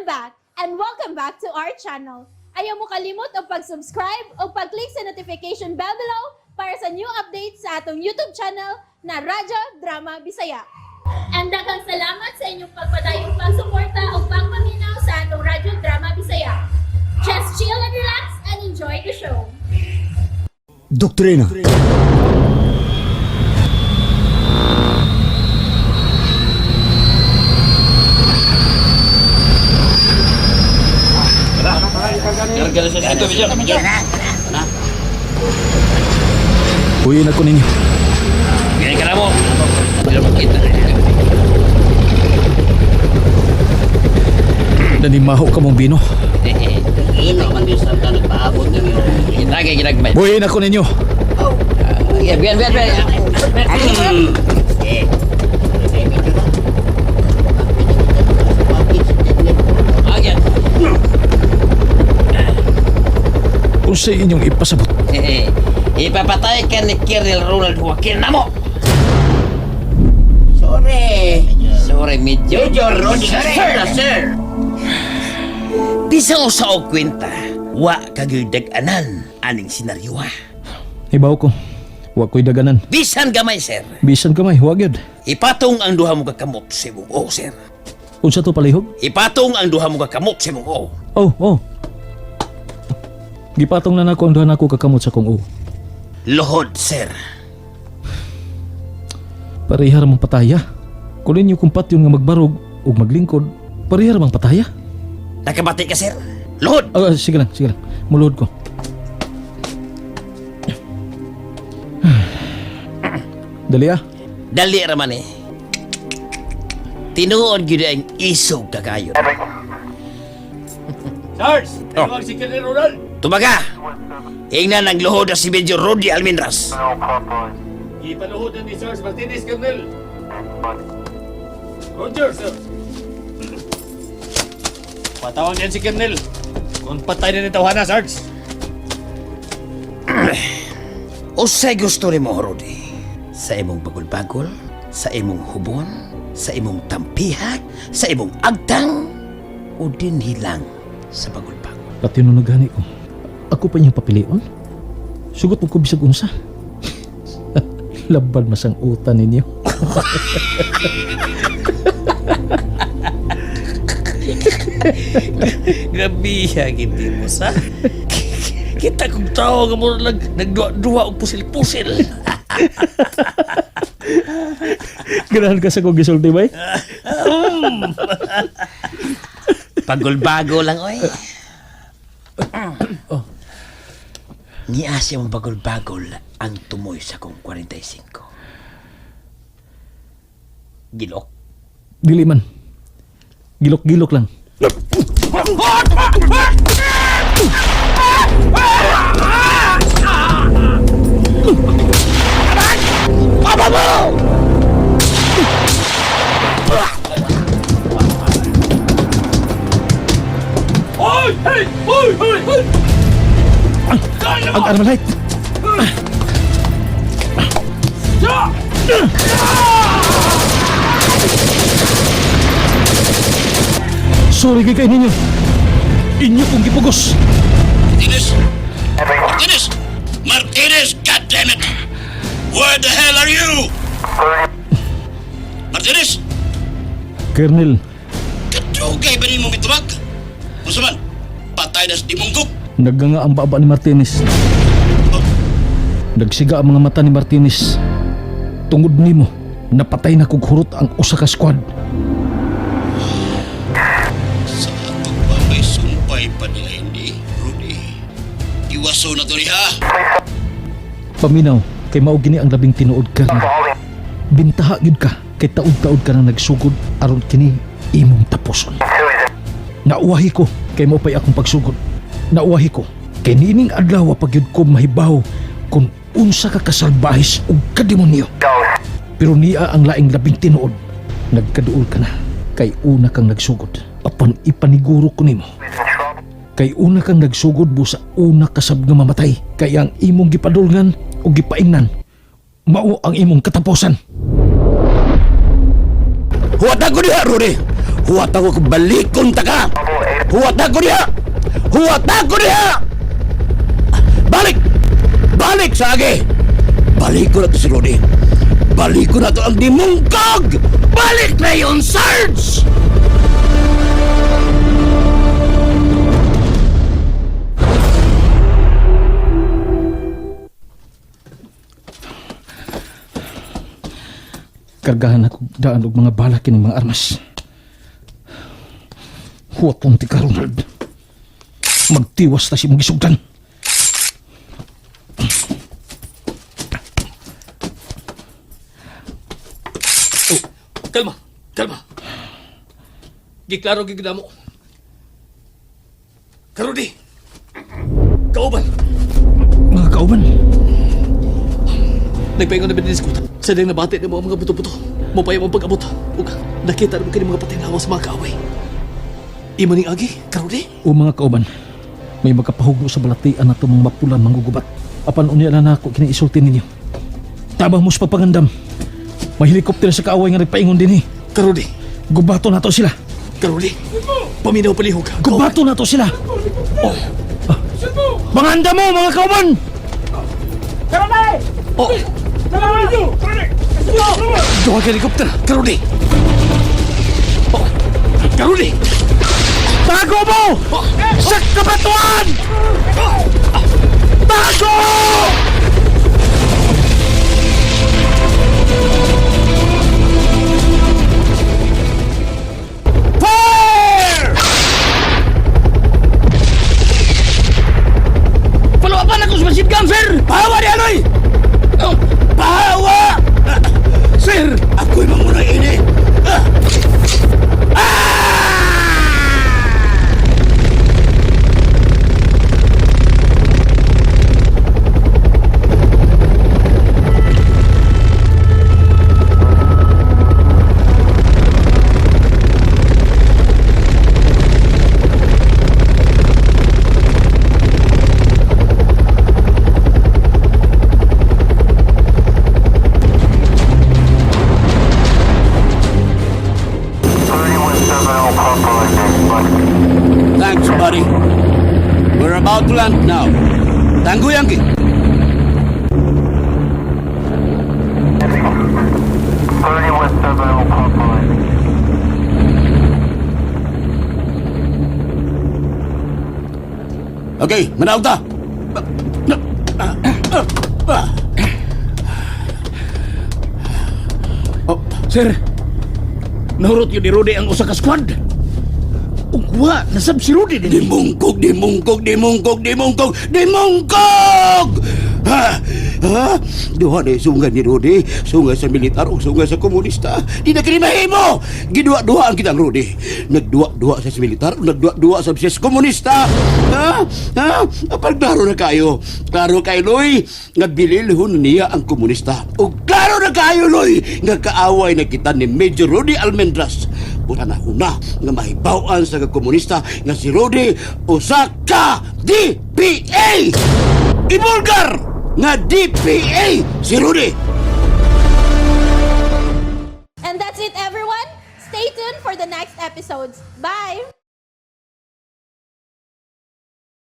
back and welcome back to our channel. Ayaw mo kalimot o pag-subscribe o pag-click sa notification bell below para sa new updates sa atong YouTube channel na Radyo Drama Bisaya. And daghang salamat sa inyong pagpadayong pagsuporta o pagpaminaw sa atong Radyo Drama Bisaya. Just chill and relax and enjoy the show. Doktrina. Uyin ako ninyo. Ganyan ka na mo. Bila magkita. Nanimaho ka mong bino. Ino man din sa nagpaabot ng iyong itagay ginagmay. Uyin ako ninyo. Biyan. Agyan. Kung sa inyong ipasabot. Ipapatay ka ni Colonel Ronald Joaquin na mo. Sorry, Major Roger. Sir. Bisa ko sa o kwenta, wa kagirdag-anan aning senaryo ha. Ibaw ko. Wa ko'y daganan. Bisan gamay, sir. Bisan kamay, huwag yun. Ipatong ang duha mo kakamot sa imong o, sir. Unsa to palihog? Ipatong ang duha mo kakamot sa imong o. Oh. Gipatong na nako ang duha nako kakamot sa kong Lohod, sir. Parihar mang pataya. Kunin niyo kumpat yung nga magbarog o maglingkod. Parihar mang pataya. Nakabati ka, sir. Lohod. Sige lang. Muluhod ko. Dali ah. Dali raman eh. Tinuod gyud ang isog kakayo. Charles! Ano ang si Colonel Ronald? Tumaga. Ingnan ang lohod na si Major Rodi Almendras. Ipaluhodan ni Charles Martinez, Colonel. Roger, sir. Patawag yan si Colonel. Kung patay na ni Tawhana, Sarge. Usay gusto ni mo, Rodi. Sa imong bagol-bagol, sa imong hubon, sa imong tampihag, sa imong agtang, o din hilang sa bagol-bagol. Pati nung naghani ko, ako pa niyang papilion? Sugot mo ko bisag unsa. Laban masang utan ninyo. Grabiya, hindi mo sa. Kita kong tao nga mo nagduwa og pusil-pusil. Ganahan ka sa kong gisulti bay? Bagol-bago lang, oy. Ni Asya mong bagol-bagol ang tumoy sa kong 45. Gilok. Dili man. Gilok-gilok lang. Ang Armalite! Sorry kay ninyo. Inyo kong gipugos. Martinez, goddammit! Where the hell are you? Martinez! Colonel, Kadugay ba mo mitubag? Musaman, patay na sa dimunggok. naganga ang baba ni Martinez. Nagsiga ang mga mata ni Martinez. Tungod nimo, napatay na kog hurot ang usa ka squad. Sa ato pa may sumpay pa nila hindi, Rudy. Iwaso na to niya. Paminaw, kay mao gini ang labing tinuod ka. Bintaha gyud ka, kay taud-taud ka nang nagsugod aron kini imong tapuson. Nauwahi ko, kay mao pay akong pagsugod. Nauwahi ko, kay nining adlaw pagyud ko mahibaw kung unsa ka kasalbahis ug kademonyo. Pero niya ang laing labing tinuod. Nagkaduol ka na, kay una kang nagsugod. Apan ipaniguro ko nimo. Kay una kang nagsugod busa una kasab nga mamatay. Kay ang imong gipadulngan o gipaingnan mao ang imong katapusan. Huwag na ko niya, Rudy! Huwat ako balikon ta ka! Huwat ako diha! Huwat ako diha! Balik! Balik sa agi! Balik ko na to si Rudy! Balik ko na to ang dimungkog! Balik na yun, Sarge! Kargahan ako daan og mga bala kining mga armas. Huwag pong tika, Ronald. Magtiwas na si mong gisugdan. Kalma, kalma. Giklaro gigda mo. Karudi. Kauban. Mga kauban, Nagpaingon na binilis ko. Sadang nabati ng mga buto-buto. Mupaya mong pag-abot. Ug nakita naman kayo mga patay na awas mga kaaway. Imo ning agi, Karudi. o mga kauban, may magkapahugno sa balatian na itong mga mapulang mangugubat. Apan unya na ako kinaisulti ninyo. Tabang mo sa papangandam. May helikopter sa kaaway nga nagpaingon din eh. Karudi. Gubato na to sila. Karudi. Paminaw palihog. Gubato na to sila. Oh. Manganda mo, mga kauban! Oh. Duha ka helikopter. Karudi. Oh. Karudi. Tago mo! Sa kabatuan! Tago! Fire! Paluapan ako sa machine gun, sir! Pahawa ni Anoy! Oh. Pahawa! Sir! Ako'y mamunay ini! Thanks, buddy. We're about to land now. Tanggo Yankee. Okay, manaw ta. Oh, sir. Nahurot yun ni Rudy ang usa ka squad. Ugwa, nasab si Rudy din. Dimungkog, dimungkog, dimungkog, dimungkog, dimungkog! Ha? Ha? Duha na sungay ni Rudy. Sungay sa militar o sungay sa komunista. Di na kinimahimo! Gidua-dua ang kitang Rudy. Nagdua-dua sa militar o nagdua-dua sa komunista. Ha? Ha? Apag klaro na kayo. Klaro kayo, Loy. Nga bililhon niya ang komunista. O klaro na kayo, Loy. Nga kaaway na kita ni Major Rudy Almendras. Una na huna nga mahibawaan sa komunista nga si Rudy Osaka DPA! Ibulgar nga DPA si Rudy! And that's it, everyone. Stay tuned for the next episodes. Bye!